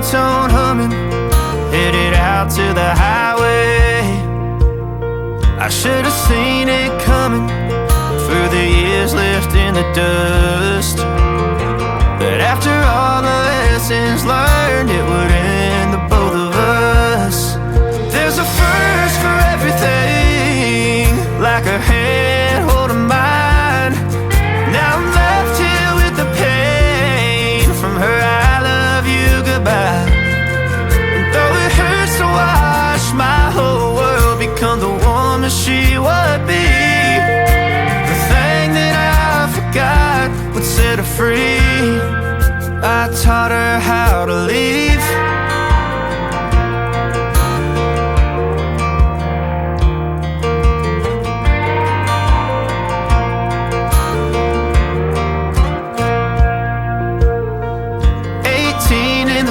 two-tone humming, headed out to the highway. I should have seen it coming through the years left in the dust, that after all the lessons learned, it would end the both of us. There's a first for everything, like her hand holding mine. Now I'm left here with the pain from her I love you goodbye. And though it hurts to watch my whole world become the woman she would be, the thing that I forgot would set her free. I taught her how to leave.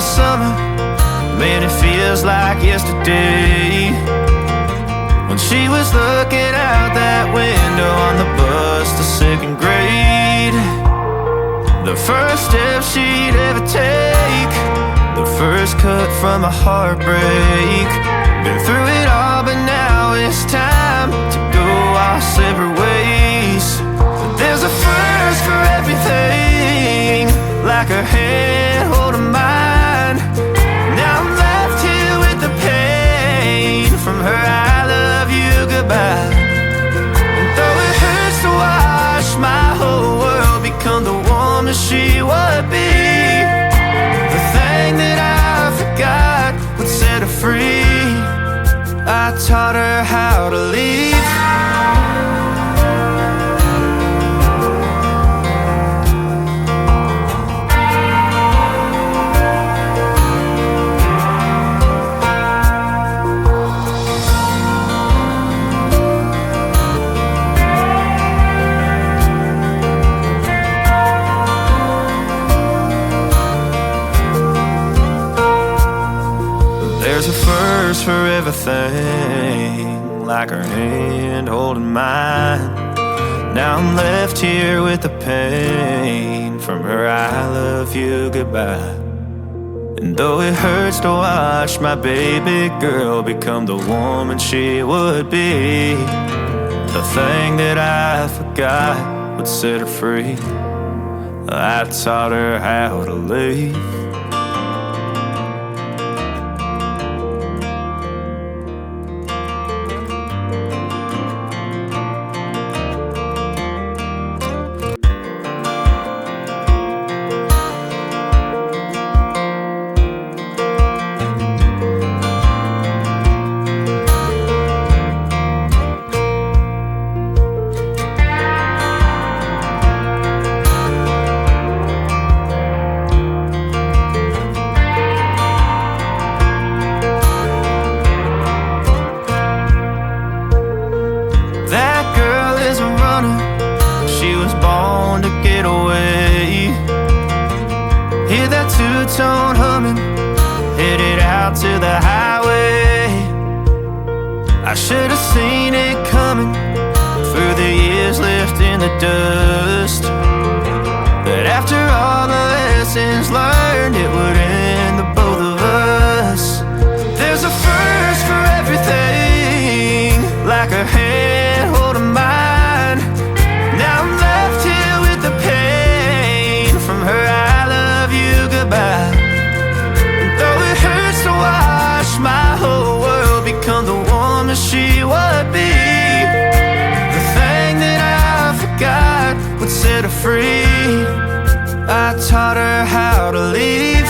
Summer, man, it feels like yesterday, when she was looking out that window on the bus to second grade. The first step she'd ever take, the first cut from a heartbreak. Been through it all, but now it's time to go our separate ways. But there's a first for everything, like her hand holding mine. Now I'm left here with the pain from her I love you goodbye. And though it hurts to watch my whole world become the woman she would be, the thing that I forgot would set her free. I taught her how to leave. There's a first for everything, like her hand holding mine. Now I'm left here with the pain from her I love you goodbye. And though it hurts to watch my baby girl become the woman she would be, the thing that I forgot would set her free. I taught her how to leave. Hear that two-tone humming, headed out to the highway. I should have seen it coming through the years left in the dust, that after all the lessons learned, it would end the both of us. There's a first for everything, like her hand holding mine. Now I'm left here with the pain from her I love you goodbye. And though it hurts to watch my whole world become the woman she would be, the thing that I forgot would set her free. I taught her how to leave.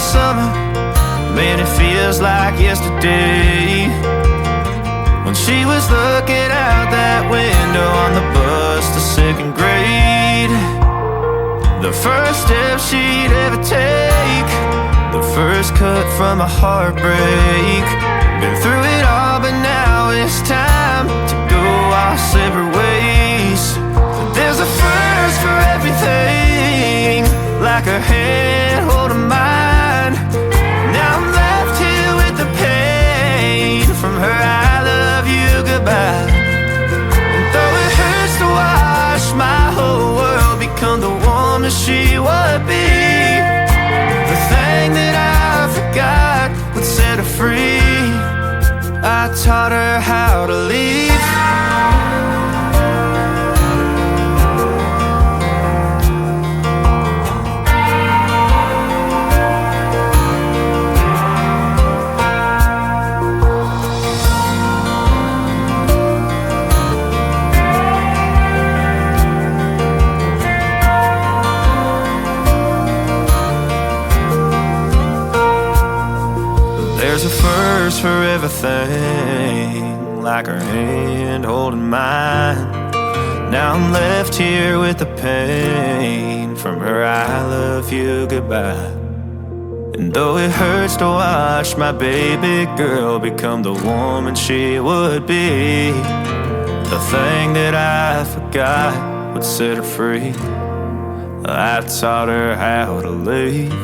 Summer, man, it feels like yesterday, when she was looking out that window on the bus to second grade. The first step she'd ever take, the first cut from a heartbreak. Been through it all, but now it's time to go our separate ways. But there's a first for everything, like her hand holding mine. Now I'm left here first for everything, like her hand holding mine. Now I'm left here with the pain from her I love you goodbye. And though it hurts to watch my baby girl become the woman she would be, the thing that I forgot would set her free. I taught her how to leave.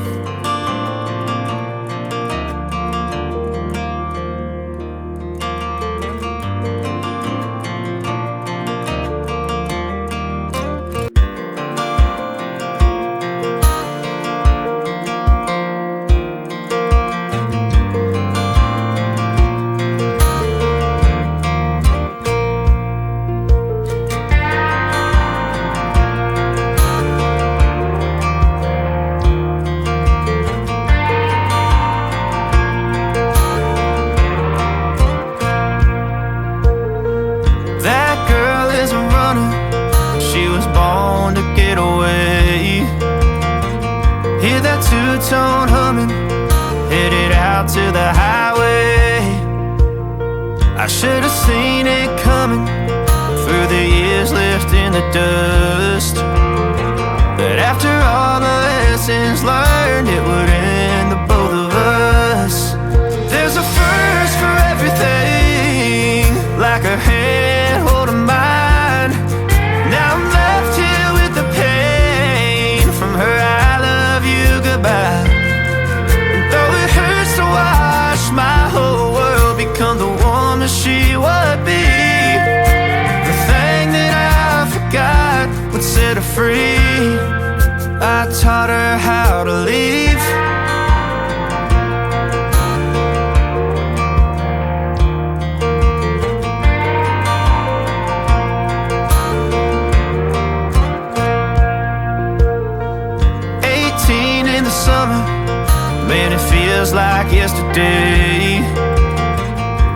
Hear that two-tone humming, headed out to the highway. I should have seen it coming through the years left in the dust, that after all the lessons learned, it would end the both of us. There's a first for everything, like her hand holding mine. Now I'm left here with the pain from her I love you goodbye. And though it hurts to watch my whole world become the woman she would be, the thing that I forgot would set her free. I taught her how to leave. Summer, man, it feels like yesterday,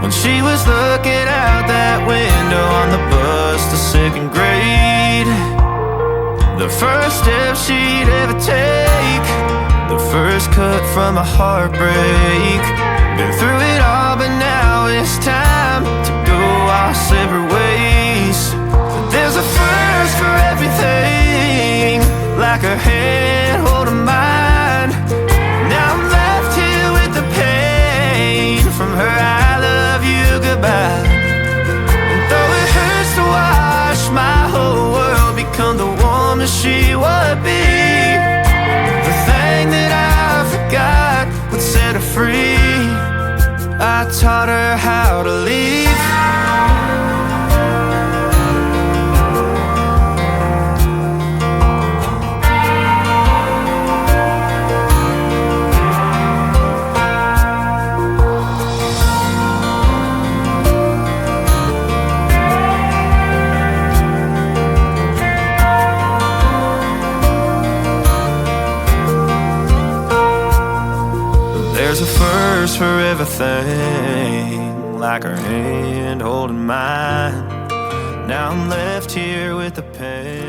when she was looking out that window on the bus to second grade. The first step she'd ever take, the first cut from a heartbreak. Been through it all, but now it's time to go our separate ways. There's a first for everything, like her hand holding mine. Now I'm left here with the pain from her I love you goodbye. And though it hurts to watch my whole world become the woman she would be, the thing that I forgot would set her free. I taught her how to leave. There's a first for everything, like her hand holding mine. Now I'm left here with the pain.